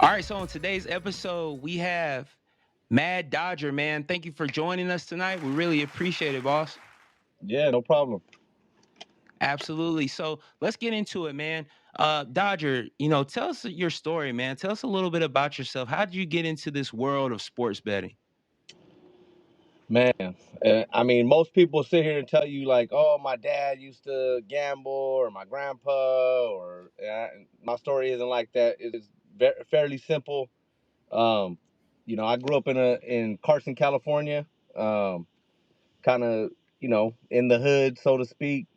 All right, so on today's episode, we have Mad Dodger, man. Thank you for joining us tonight. We really appreciate it, boss. Yeah, no problem. Absolutely. So let's get into it, man. Dodger, tell us your story, man. Tell us a little bit about yourself. How did you get into this world of sports betting? Man, I mean, most people sit here and tell you like, "Oh, my dad used to gamble," or "My grandpa," or my story isn't like that. It's fairly simple. Um, I grew up in Carson, California. Kind of, in the hood, so to speak.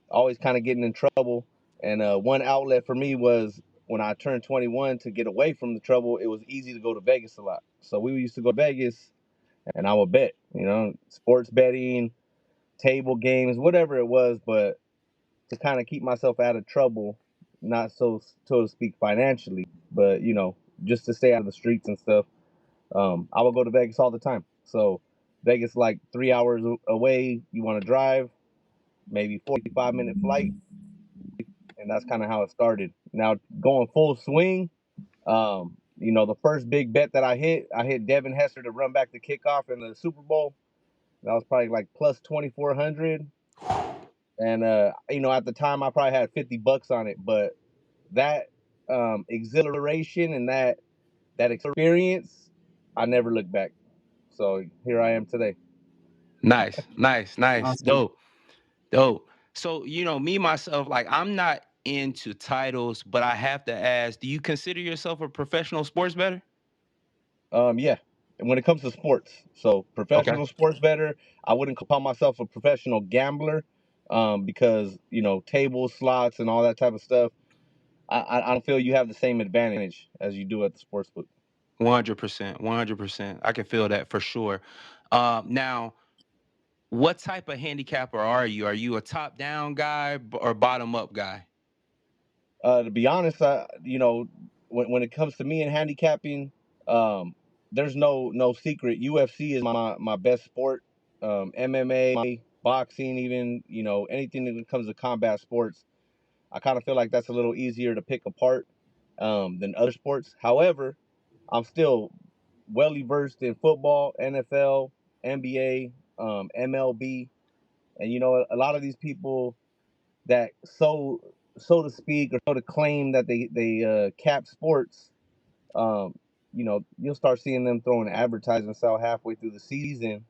Always kind of getting in trouble. And one outlet for me was when I turned 21 to get away from the trouble. It was easy to go to Vegas a lot. So we used to go to Vegas, and I would bet, sports betting, table games, whatever it was, but to kind of keep myself out of trouble, not so to speak financially, but just to stay out of the streets and stuff. I would go to Vegas all the time. So Vegas, like 3 hours away, you want to drive, maybe 45-minute flight, and that's kind of how it started. Now going full swing, the first big bet that I hit Devin Hester to run back the kickoff in the Super Bowl. That was probably like plus 2,400. And at the time I probably had $50 on it, but that exhilaration and that experience, I never looked back. So here I am today. Nice, nice, nice. Awesome. Dope, dope. So, me myself, like I'm not into titles, but I have to ask, do you consider yourself a professional sports bettor? Yeah. And when it comes to sports, so Okay. professional sports better, I wouldn't call myself a professional gambler, because table slots and all that type of stuff. I don't feel you have the same advantage as you do at the sports book. 100%. 100%. I can feel that for sure. Now, what type of handicapper are you? Are you a top down guy or bottom up guy? To be honest, when it comes to me and handicapping, there's no secret. UFC is my best sport. MMA, boxing, even anything that comes to combat sports. I kind of feel like that's a little easier to pick apart than other sports. However, I'm still well versed in football, NFL, NBA, MLB, and a lot of these people that so to speak or so to claim that they cap sports. You'll start seeing them throwing advertisements out halfway through the season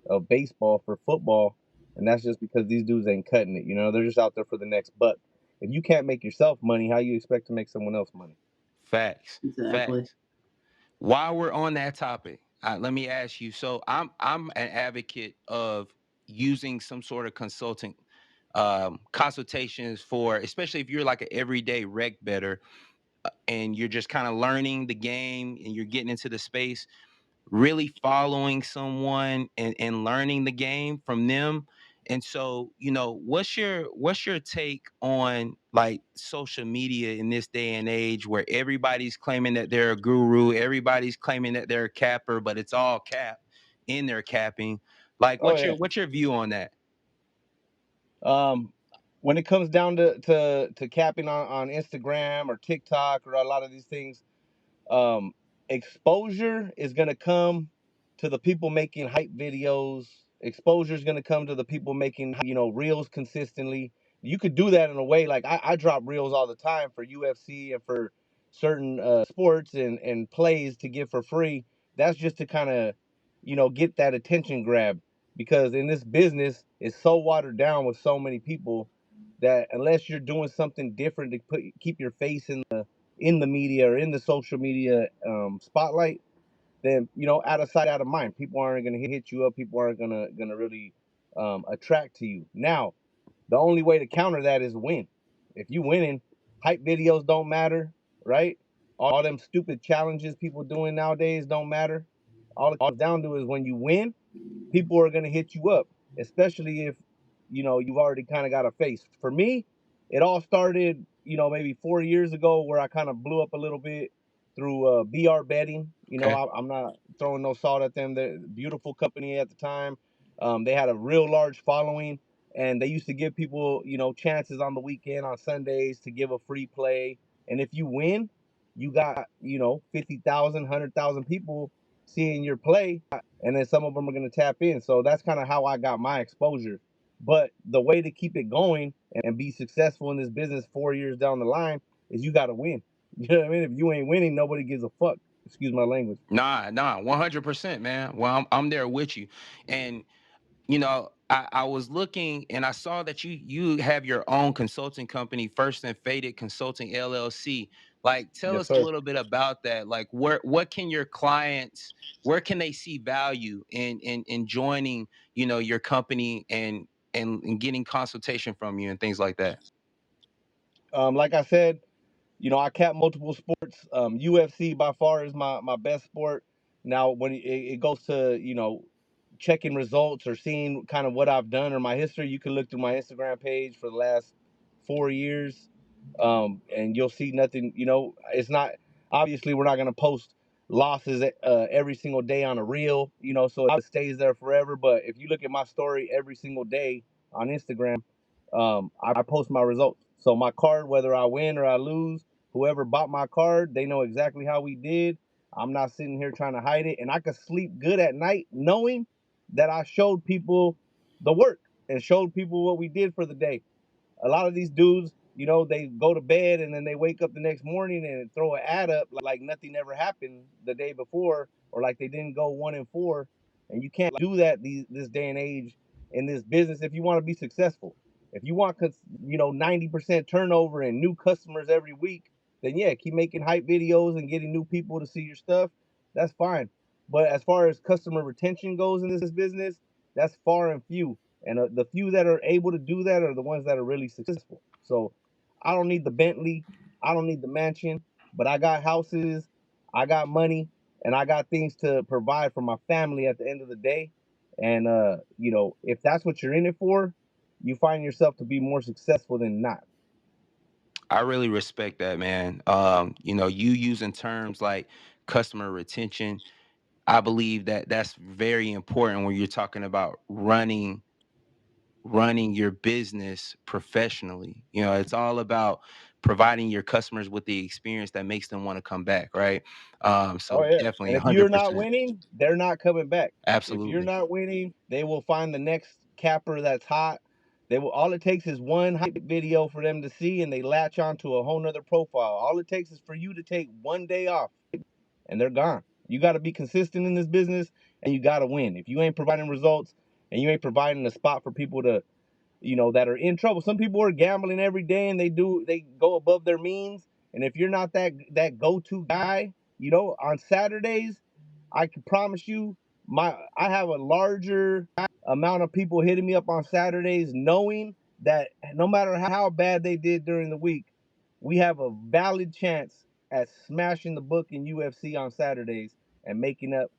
of baseball for football, and that's just because these dudes ain't cutting it. They're just out there for the next buck. If you can't make yourself money, how you expect to make someone else money? Facts. Exactly. Facts. While we're on that topic, let me ask you. So I'm an advocate of using some sort of consultations for, especially if you're like an everyday rec better and you're just kind of learning the game and you're getting into the space, really following someone and learning the game from them. And so, what's your take on like social media in this day and age where everybody's claiming that they're a guru, everybody's claiming that they're a capper, but it's all cap in their capping. Like Oh what's yeah. your view on that? Um, when it comes down to capping on Instagram or TikTok or a lot of these things, um, exposure is going to come to the people making hype videos. Exposure is going to come to the people making reels consistently. You could do that in a way like I drop reels all the time for UFC and for certain sports and plays to give for free. That's just to kind of get that attention grab, because in this business it's so watered down with so many people that unless you're doing something different to keep your face in the media or in the social media spotlight, then out of sight, out of mind. People aren't going to hit you up. People aren't gonna really attract to you. Now, the only way to counter that is win. If you winning, hype videos don't matter, right? All them stupid challenges people doing nowadays don't matter. All it comes down to is when you win, people are gonna hit you up, especially if you've already kind of got a face. For me, it all started maybe 4 years ago, where I kind of blew up a little bit through BR betting. Okay. I'm not throwing no salt at them. They're a beautiful company at the time. They had a real large following, and they used to give people chances on the weekend on Sundays to give a free play. And if you win, you got, 50,000, 100,000 people seeing your play, and then some of them are going to tap in. So that's kind of how I got my exposure. But the way to keep it going and be successful in this business 4 years down the line is you got to win. You know what I mean? If you ain't winning, nobody gives a fuck. Excuse my language. Nah, 100%, man. Well, I'm there with you. And I was looking and I saw that you have your own consulting company, First and Faded Consulting LLC. Like, tell Yes, us a sir. little bit about that. Like, what can your clients, where can they see value in joining, your company and getting consultation from you and things like that? Like I said, I cap multiple sports. UFC by far is my best sport. Now, when it goes to checking results or seeing kind of what I've done or my history, you can look through my Instagram page for the last 4 years, and you'll see nothing. It's not, obviously we're not gonna post losses every single day on a reel. So it stays there forever. But if you look at my story every single day on Instagram, I post my results. So my card, whether I win or I lose, whoever bought my card, they know exactly how we did. I'm not sitting here trying to hide it, and I could sleep good at night knowing that I showed people the work and showed people what we did for the day. A lot of these dudes, they go to bed and then they wake up the next morning and throw an ad up like nothing ever happened the day before, or like they didn't go 1-4. And you can't do that this day and age in this business if you want to be successful. If you want, 90% turnover and new customers every week, then yeah, keep making hype videos and getting new people to see your stuff. That's fine. But as far as customer retention goes in this business, that's far and few. And the few that are able to do that are the ones that are really successful. So I don't need the Bentley, I don't need the mansion, but I got houses, I got money, and I got things to provide for my family at the end of the day. And if that's what you're in it for, you find yourself to be more successful than not. I really respect that, man. You using terms like customer retention. I believe that that's very important when you're talking about running your business professionally. It's all about providing your customers with the experience that makes them want to come back, right? Oh So yeah. definitely And if you're not 100%. winning, they're not coming back. If you're Absolutely. not winning, they will find the next capper that's hot. They will, all it takes is one hype video for them to see and they latch onto a whole nother profile. All it takes is for you to take one day off and they're gone. You got to be consistent in this business and you got to win. If you ain't providing results and you ain't providing a spot for people to, that are in trouble. Some people are gambling every day and they go above their means. And if you're not that go-to guy, on Saturdays, I can promise you, I have a larger amount of people hitting me up on Saturdays, knowing that no matter how bad they did during the week, we have a valid chance at smashing the book in UFC on Saturdays and making up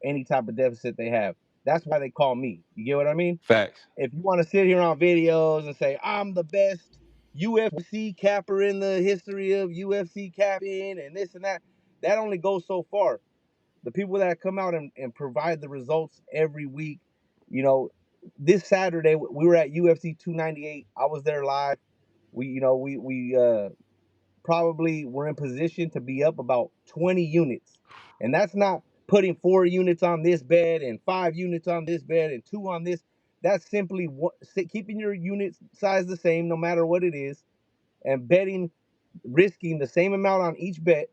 any type of deficit they have. That's why they call me. You get what I mean? Facts. If you want to sit here on videos and say I'm the best UFC capper in the history of UFC capping and this and that only goes so far. The people that come out and provide the results every week, you know, this Saturday we were at UFC 298. I was there live. We probably were in position to be up about 20 units, and that's not putting 4 units on this bed and 5 units on this bed and two on this. That's simply keeping your unit size the same no matter what it is, and betting, risking the same amount on each bet.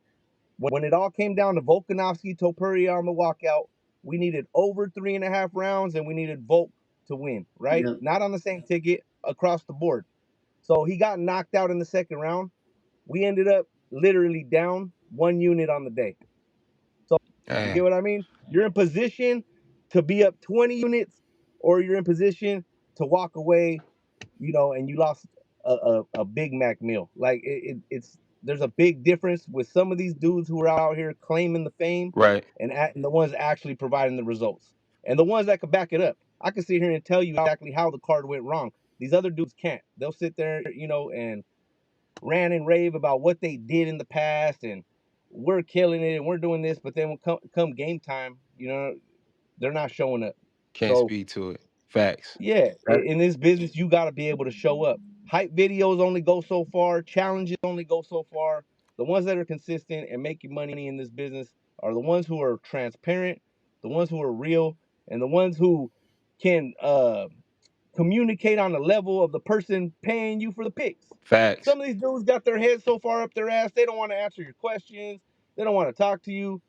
When it all came down to Volkanovski Topuria on the walkout, we needed over 3.5 rounds and we needed Volk to win, right? Yeah. Not on the same ticket, across the board. So he got knocked out in the second round. We ended up literally down 1 unit on the day. So you get Dang. what I mean? You're in position to be up 20 units, or you're in position to walk away, and you lost a Big Mac meal. Like it's there's a big difference with some of these dudes who are out here claiming the fame Right. and the ones actually providing the results and the ones that could back it up. I can sit here and tell you exactly how the card went wrong. These other dudes can't. They'll sit there, and rant and rave about what they did in the past and we're killing it and we're doing this, but then when come game time, they're not showing up. Can't So speak to it. Facts. yeah, That- in this business, you got to be able to show up. Hype videos only go so far. Challenges only go so far. The ones that are consistent and making money in this business are the ones who are transparent, the ones who are real, and the ones who can communicate on the level of the person paying you for the picks. Facts. Some of these dudes got their heads so far up their ass, they don't want to answer your questions. They don't want to talk to you.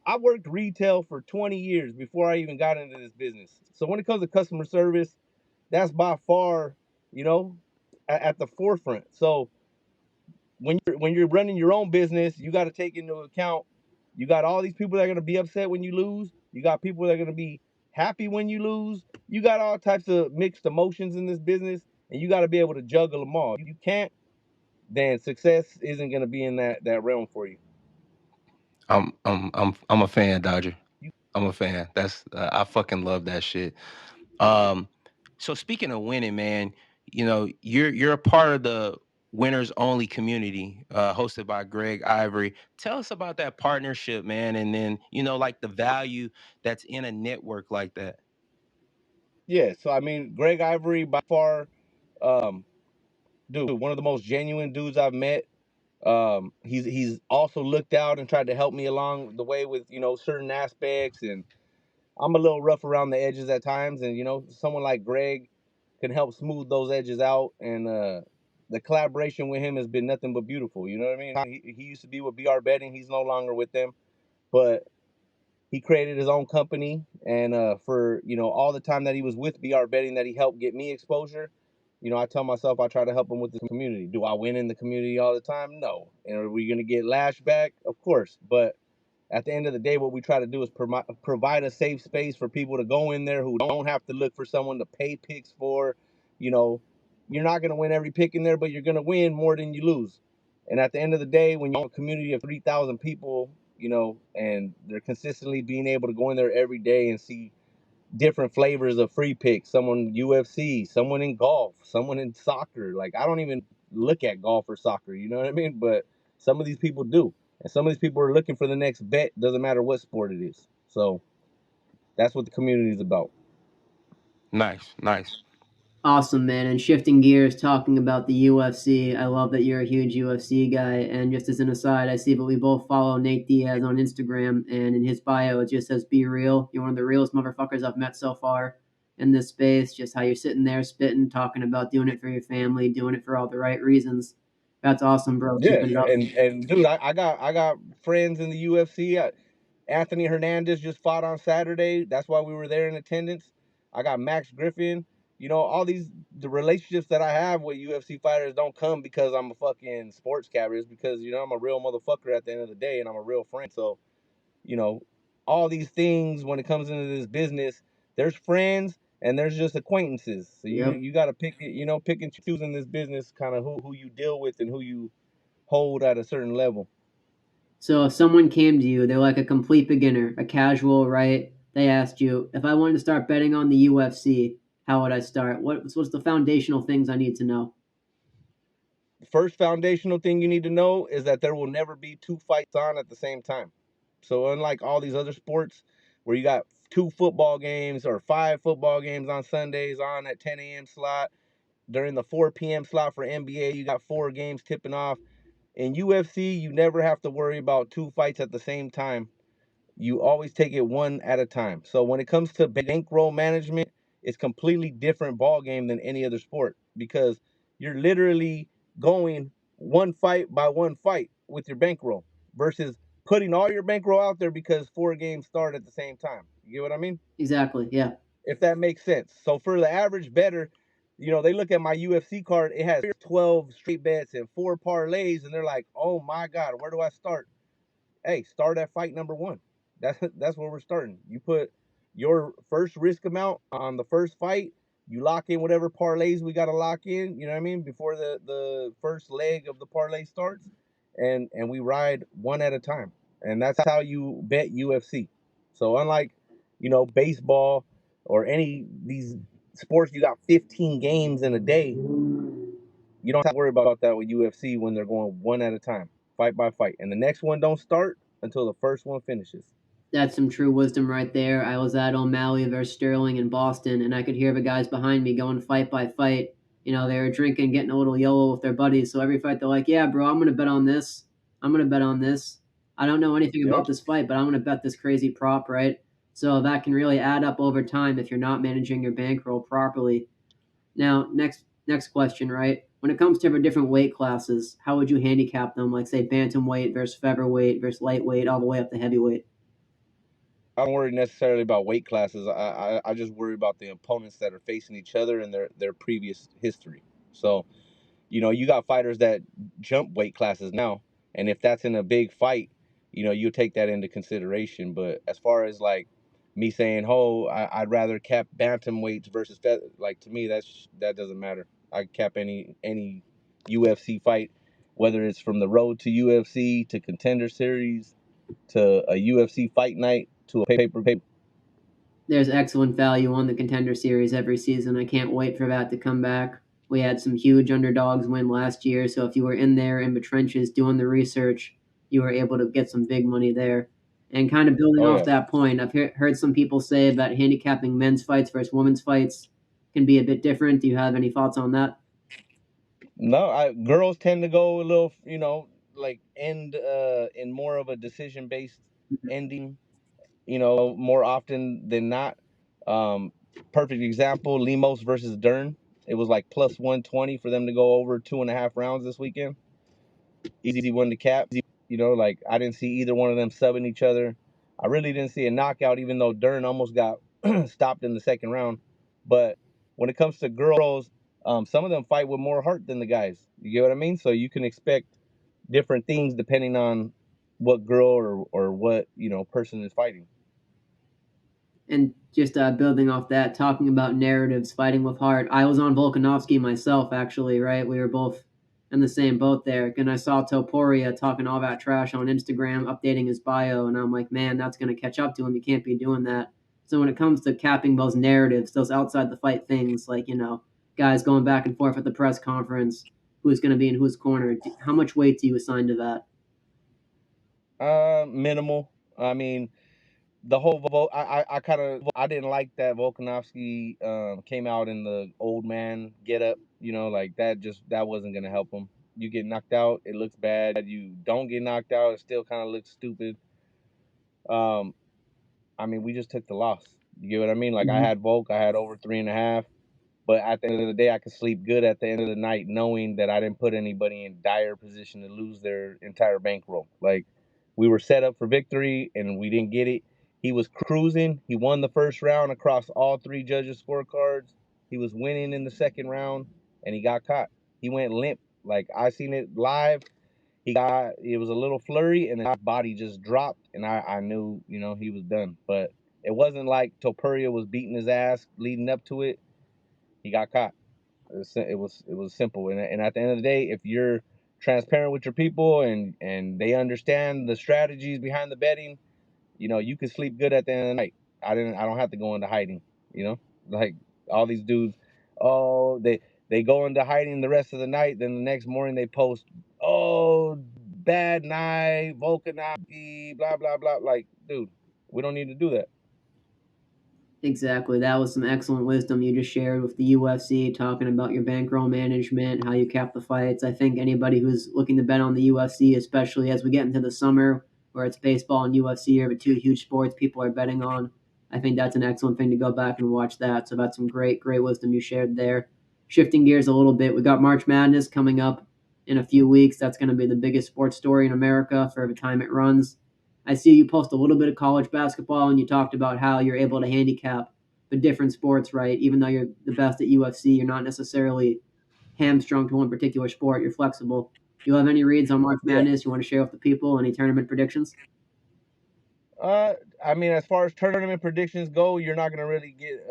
I worked retail for 20 years before I even got into this business. So when it comes to customer service, that's by far, you know, at the forefront. So when you're running your own business, you got to take into account you got all these people that are going to be upset when you lose. You got people that are going to be happy when you lose. You got all types of mixed emotions in this business, and you got to be able to juggle them all. If you can't, then success isn't going to be in that realm for you. I'm a fan, Dodger. You I'm a fan. That's I fucking love that shit. Um, so speaking of winning, man, you're a part of the winners only community, hosted by Greg Ivory. Tell us about that partnership, man, and then like the value that's in a network like that. Yeah, so I mean, Greg Ivory by far, um, dude, one of the most genuine dudes I've met. He's also looked out and tried to help me along the way with certain aspects, and I'm a little rough around the edges at times, and someone like Greg can help smooth those edges out, and the collaboration with him has been nothing but beautiful. You know what I mean? He used to be with BR Betting. He's no longer with them, but he created his own company, and for all the time that he was with BR Betting, that he helped get me exposure. I tell myself I try to help him with the community. Do I win in the community all the time? No. And are we going to get lashback? Of course. But at the end of the day, what we try to do is provide a safe space for people to go in there who don't have to look for someone to pay picks for. You know, you're not going to win every pick in there, but you're going to win more than you lose. And at the end of the day, when you have a community of 3,000 people, and they're consistently being able to go in there every day and see different flavors of free picks, someone UFC, someone in golf, someone in soccer. Like, I don't even look at golf or soccer, you know what I mean? But some of these people do. And some of these people are looking for the next bet, doesn't matter what sport it is. So that's what the community is about. Nice, nice. Awesome, man. And shifting gears, talking about the UFC, I love that you're a huge UFC guy. And just as an aside, I see that we both follow Nate Diaz on Instagram, and in his bio, it just says, "Be real." You're one of the realest motherfuckers I've met so far in this space. Just how you're sitting there spitting, talking about doing it for your family, doing it for all the right reasons. That's awesome, bro. Keep Yeah, it up. and dude, I got friends in the UFC. Anthony Hernandez just fought on Saturday. That's why we were there in attendance. I got Max Griffin. All the relationships that I have with UFC fighters don't come because I'm a fucking sports cabbie. It's because I'm a real motherfucker at the end of the day, and I'm a real friend. So you know, all these things when it comes into this business, there's friends and there's just acquaintances. So you Yep. you got to pick it, pick and choose in this business, kind of who you deal with and who you hold at a certain level. So if someone came to you, they're like a complete beginner, a casual, right? They asked you, if I wanted to start betting on the UFC, how would I start? What's the foundational things I need to know? The first foundational thing you need to know is that there will never be two fights on at the same time. So unlike all these other sports where you got two football games or five football games on Sundays on at 10 a.m. slot, during the 4 p.m. slot for NBA, you got four games tipping off. In UFC, you never have to worry about two fights at the same time. You always take it one at a time. So when it comes to bankroll management, it's completely different ball game than any other sport because you're literally going one fight by one fight with your bankroll versus putting all your bankroll out there because four games start at the same time. You get what I mean? Exactly. Yeah. If that makes sense. So for the average bettor, they look at my UFC card, it has 12 straight bets and four parlays, and they're like, oh my God, where do I start? Hey, start at fight number one. That's where we're starting. You put your first risk amount on the first fight. You lock in whatever parlays we got to lock in. You know what I mean? Before the first leg of the parlay starts, and we ride one at a time. And that's how you bet UFC. So unlike baseball or any these sports, you got 15 games in a day. You don't have to worry about that with UFC when they're going one at a time, fight by fight. And the next one don't start until the first one finishes. That's some true wisdom right there. I was at O'Malley versus Sterling in Boston, and I could hear the guys behind me going fight by fight. They were drinking, getting a little yellow with their buddies. So every fight, they're like, "Yeah, bro, I'm gonna bet on this. I'm gonna bet on this. I don't know anything Yep. about this fight, but I'm gonna bet this crazy prop, right? So that can really add up over time if you're not managing your bankroll properly. Now, next question, right? When it comes to different weight classes, how would you handicap them? Like say bantamweight versus featherweight versus lightweight, all the way up to heavyweight. I don't worry necessarily about weight classes. I just worry about the opponents that are facing each other and their previous history. So, you got fighters that jump weight classes now, and if that's in a big fight, you take that into consideration. But as far as like me saying, "Oh, I'd rather cap bantamweights versus like to me that doesn't matter. I cap any UFC fight, whether it's from the road to UFC to Contender Series to a UFC fight night to a pay-per-view. There's excellent value on the Contender Series every season. I can't wait for that to come back. We had some huge underdogs win last year, so if you were in there in the trenches doing the research, you were able to get some big money there. And kind of building Oh off yeah. that point, I've heard some people say that handicapping men's fights versus women's fights can be a bit different. Do you have any thoughts on that? No, girls tend to go a little, like end in more of a decision based ending, more often than not. Um, Perfect example, Limos versus Dern. It was like plus 120 for them to go over 2.5 rounds this weekend. Easy one to cap. Like I didn't see either one of them subbing each other. I really didn't see a knockout, even though Dern almost got stopped in the second round. But when it comes to girls, some of them fight with more heart than the guys. You get what I mean? So you can expect different things depending on what girl or what person is fighting. And just building off that, talking about narratives, fighting with heart. I was on Volkanovski myself, actually, right? We were both in the same boat there. And I saw Topuria talking all that trash on Instagram, updating his bio, and I'm like, man, that's going to catch up to him. You can't be doing that. So when it comes to capping those narratives, those outside the fight things, like, guys going back and forth at the press conference, who's going to be in whose corner, how much weight do you assign to that? Minimal. I mean, the whole I didn't like that Volkanovski came out in the old man get up. Like that wasn't gonna help him. You get knocked out, it looks bad. You don't get knocked out, it still kind of looks stupid. Um, I mean, we just took the loss. You get what I mean? Like I Mhm. had Volk, I had over 3.5. But at the end of the day, I could sleep good at the end of the night knowing that I didn't put anybody in dire position to lose their entire bankroll. Like we were set up for victory and we didn't get it. He was cruising. He won the first round across all three judges' scorecards. He was winning in the second round and he got caught. He went limp. Like I seen it live. It was a little flurry and then his body just dropped and I knew, he was done. But it wasn't like Topuria was beating his ass leading up to it. He got caught. It was simple, and at the end of the day, if you're transparent with your people and they understand the strategies behind the betting, you can sleep good at the end of the night. I don't have to go into hiding. Like all these dudes, oh they go into hiding the rest of the night, then the next morning they post, oh bad night, Volkanovski, blah blah blah. Like, dude, we don't need to do that. Exactly. That was some excellent wisdom you just shared with the UFC, talking about your bankroll management, how you cap the fights. I think anybody who's looking to bet on the UFC, especially as we get into the summer, where it's baseball and UFC are the two huge sports people are betting on, I think that's an excellent thing to go back and watch that. So that's some great, great wisdom you shared there. Shifting gears a little bit, we got March Madness coming up in a few weeks. That's going to be the biggest sports story in America for the time it runs. I see you post a little bit of college basketball, and you talked about how you're able to handicap the different sports, right? Even though you're the best at UFC, you're not necessarily hamstrung to one particular sport. You're flexible. Do you have any reads on March Yeah. Madness you want to share with the people? Any tournament predictions? Uh, I mean, as far as tournament predictions go, you're not gonna really get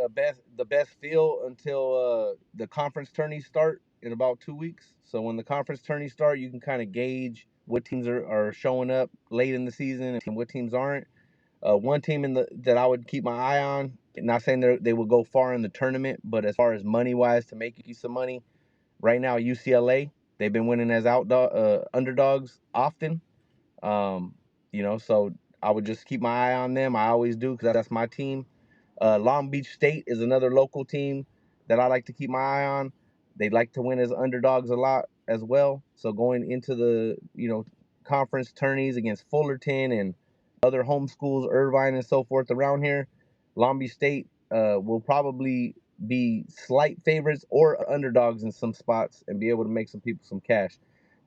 the best feel until the conference tourneys start in about 2 weeks. So when the conference tourneys start, you can kind of gauge what teams are showing up late in the season and what teams aren't. One team that I would keep my eye on. Not saying they will go far in the tournament, but as far as money wise to make you some money, right now UCLA they've been winning as underdogs often. Um, so I would just keep my eye on them. I always do because that's my team. Long Beach State is another local team that I like to keep my eye on. They like to win as underdogs a lot as well. So going into the conference tourneys against Fullerton and other home schools, Irvine and so forth around here, Long Beach State will probably be slight favorites or underdogs in some spots and be able to make some people some cash.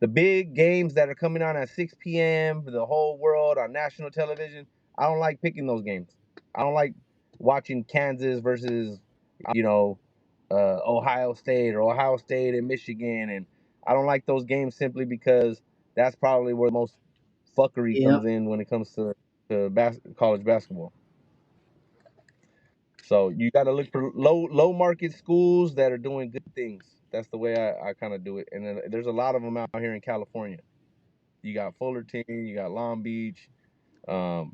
The big games that are coming on at 6 p.m. for the whole world on national television, I don't like picking those games. I don't like watching Kansas versus, you know, Ohio State or Ohio State and Michigan. And I don't like those games simply because that's probably where the most fuckery Yep. comes in when it comes to college basketball. So you got to look for low market schools that are doing good things. That's the way I kind of do it. And then there's a lot of them out here in California. You got Fullerton, you got Long Beach,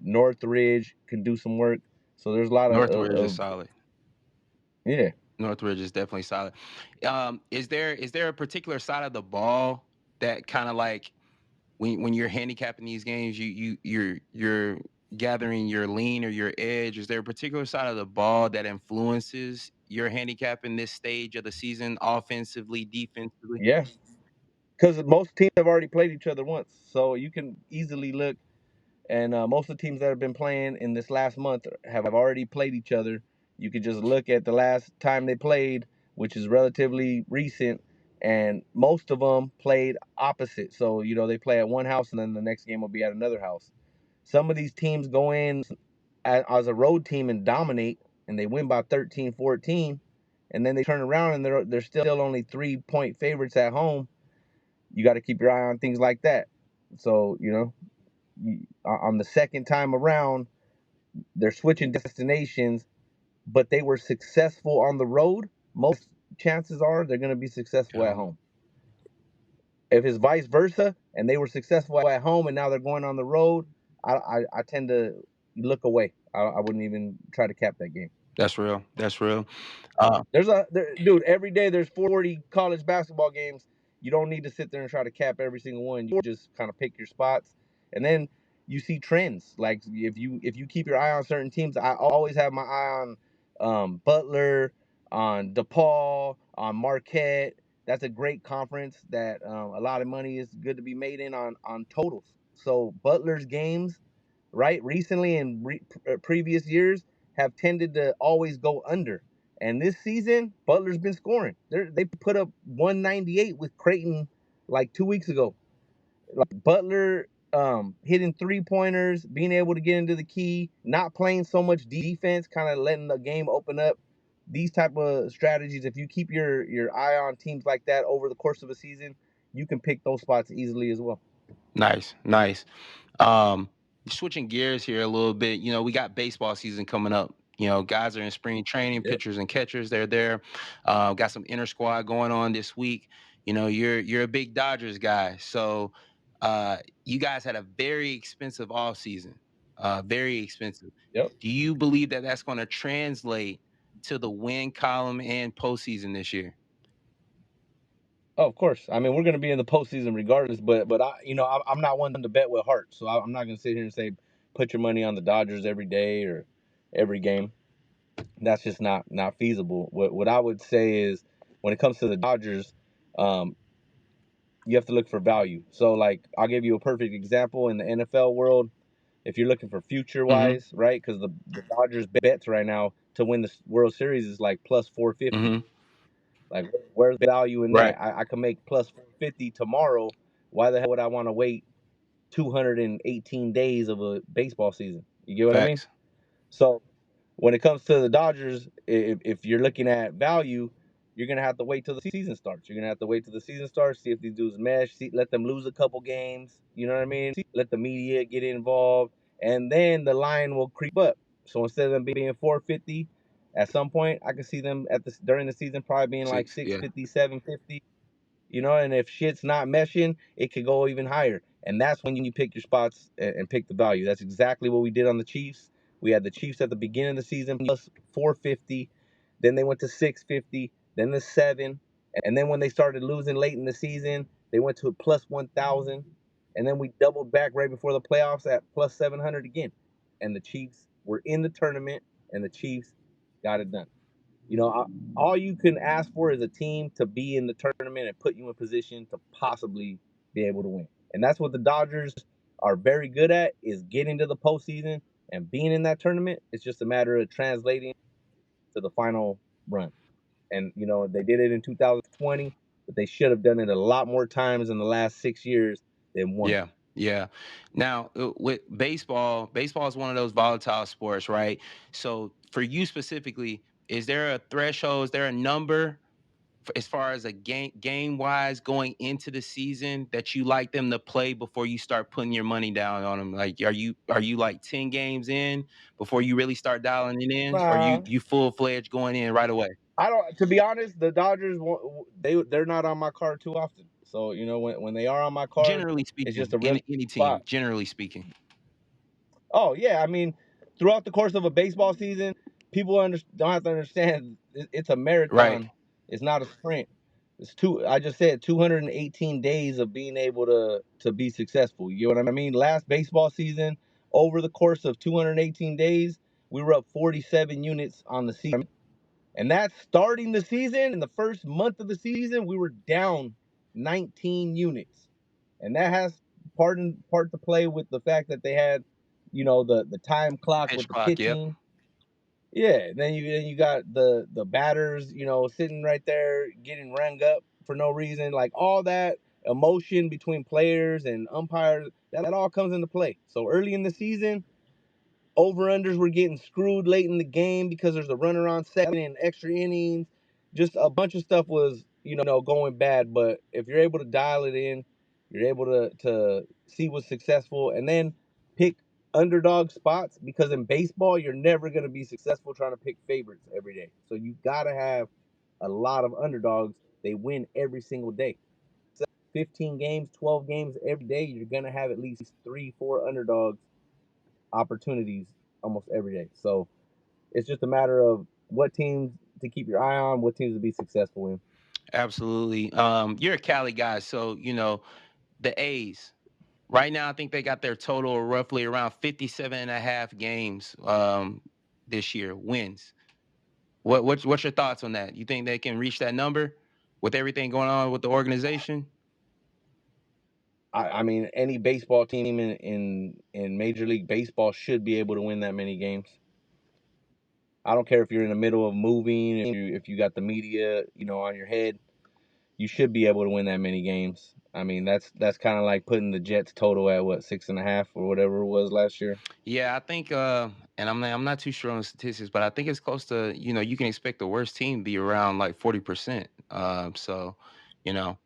Northridge can do some work. So there's a lot Northridge is of solid. yeah. Northridge is definitely solid. Is there a particular side of the ball that kind of like when you're handicapping these games, you're gathering your lean or your edge? Is there a particular side of the ball that influences your handicap in this stage of the season, offensively, defensively? Yeah, because most teams have already played each other once, so you can easily look. And most of the teams that have been playing in this last month have already played each other. You could just look at the last time they played, which is relatively recent, and most of them played opposite. So they play at one house, and then the next game will be at another house. Some of these teams go in as a road team and dominate, and they win by 13, 14, and then they turn around and they're still only 3-point favorites at home. You got to keep your eye on things like that. So on the second time around, they're switching destinations, but they were successful on the road. Most chances are they're going to be successful at Um, home. If it's vice versa and they were successful at home and now they're going on the road, I tend to look away. I wouldn't even try to cap that game. that's real. That's real. Dude, every day there's 40 college basketball games. You don't need to sit there and try to cap every single one. You just kind of pick your spots, and then you see trends. Like if you keep your eye on certain teams, I always have my eye on Butler, on DePaul, on Marquette. That's a great conference that a lot of money is good to be made in on totals. So Butler's games, right, recently and previous years have tended to always go under. And this season, Butler's been scoring. They put up 198 with Creighton like 2 weeks ago. Like Butler hitting 3-pointers, being able to get into the key, not playing so much defense, kind of letting the game open up. These type of strategies, if you keep your eye on teams like that over the course of a season, you can pick those spots easily as well. Nice, nice. Um, Switching gears here a little bit, we got baseball season coming up. Guys are in spring training, Yep. pitchers and catchers, they're there. Got some inter squad going on this week. You're a big Dodgers guy, so you guys had a very expensive off season, very expensive. Yep. Do you believe that that's going to translate to the win column and postseason this year? Oh, of course. I mean, we're going to be in the postseason regardless, but I'm not one to bet with heart, so I'm not going to sit here and say put your money on the Dodgers every day or every game. That's just not feasible. What I would say is when it comes to the Dodgers, um, you have to look for value. So, like, I'll give you a perfect example in the NFL world. If you're looking for future Mm-hmm. wise, right? Because the Dodgers bets right now to win the World Series is like plus 450. Mm-hmm. Like, where's the value in Right. that? I can make plus 450 tomorrow. Why the hell would I want to wait 218 days of a baseball season? You get what I mean? Facts. So when it comes to the Dodgers, if you're looking at value, you're gonna have to wait till the season starts. You're gonna have to wait till the season starts, see if these dudes mesh, let them lose a couple games. You know what I mean? Let the media get involved, and then the line will creep up. So instead of them being 450, at some point I can see them during the season probably being like Six. six Yeah. fifty, 750. And if shit's not meshing, it could go even higher. And that's when you pick your spots and pick the value. That's exactly what we did on the Chiefs. We had the Chiefs at the beginning of the season plus 450. Then they went to 650, then the 7. And then when they started losing late in the season, they went to a plus 1,000. And then we doubled back right before the playoffs at plus 700 again. And the Chiefs were in the tournament, and the Chiefs got it done. All you can ask for is a team to be in the tournament and put you in position to possibly be able to win. And that's what the Dodgers are very good at, is getting to the postseason and being in that tournament. It's just a matter of translating to the final run. And they did it in 2020, but they should have done it a lot more times in the last 6 years than one. Yeah, yeah. Now, with baseball is one of those volatile sports, right? So, for you specifically, is there a threshold? Is there a number as far as a game wise going into the season that you like them to play before you start putting your money down on them? Like, are you like 10 games in before you really start dialing it in, or Nah, you full fledged going in right away? I don't. To be honest, the Dodgers they're not on my card too often. So when they are on my card, Generally it's just speaking, a in regular any team, spot. generally speaking, Oh yeah, I mean, throughout the course of a baseball season, people don't have to understand it's a right? marathon. It's not a sprint. It's two. I just said 218 days of being able to be successful. You know what I mean? Last baseball season, over the course of 218 days, we were up 47 units on the season. And that's starting the season. In the first month of the season, we were down 19 units. And that has part to play with the fact that they had, the time clock Pitch with the clock, yep. pitching. Yeah, then you got the batters, sitting right there getting rang up for no reason. Like all that emotion between players and umpires, that all comes into play. So early in the season, over unders were getting screwed late in the game because there's a runner on second and extra innings. Just a bunch of stuff was, going bad. But if you're able to dial it in, you're able to see what's successful and then pick underdog spots, because in baseball, you're never going to be successful trying to pick favorites every day. So you got to have a lot of underdogs. They win every single day. 15 games, 12 games every day, you're going to have at least three, four underdogs opportunities almost every day. So it's just a matter of what teams to keep your eye on, what teams to be successful in. Absolutely. You're a Cali guy, so the A's. Right now, I think they got their total roughly around 57 and a half games this year, wins. What's your thoughts on that? You think they can reach that number with everything going on with the organization? I mean, any baseball team in Major League Baseball should be able to win that many games. I don't care if you're in the middle of moving, if you got the media, on your head, you should be able to win that many games. I mean, that's kind of like putting the Jets total at what, 6.5 or whatever it was last year. Yeah, I think and I'm not too sure on the statistics, but I think it's close to, you can expect the worst team to be around like 40%. So, you know,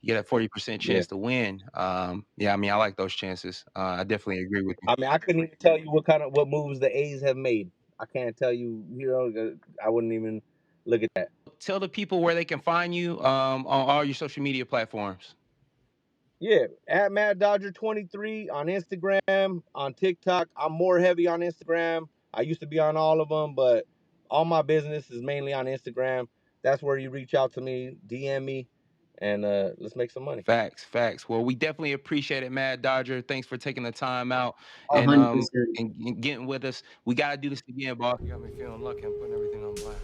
you get a 40% Yeah. chance to win. Yeah, I mean, I like those chances. I definitely agree with you. I mean, I couldn't even tell you what moves the A's have made. I can't tell you. I wouldn't even look at that. Tell the people where they can find you on all your social media platforms. Yeah, at Mad Dodger 23 on Instagram, on TikTok. I'm more heavy on Instagram. I used to be on all of them, but all my business is mainly on Instagram. That's where you reach out to me, DM me, and let's make some money. Facts, facts. Well, we definitely appreciate it, Mad Dodger. Thanks for taking the time out and 100%. getting with us. We gotta do this again, boss. You got me feeling lucky. I'm putting everything on black.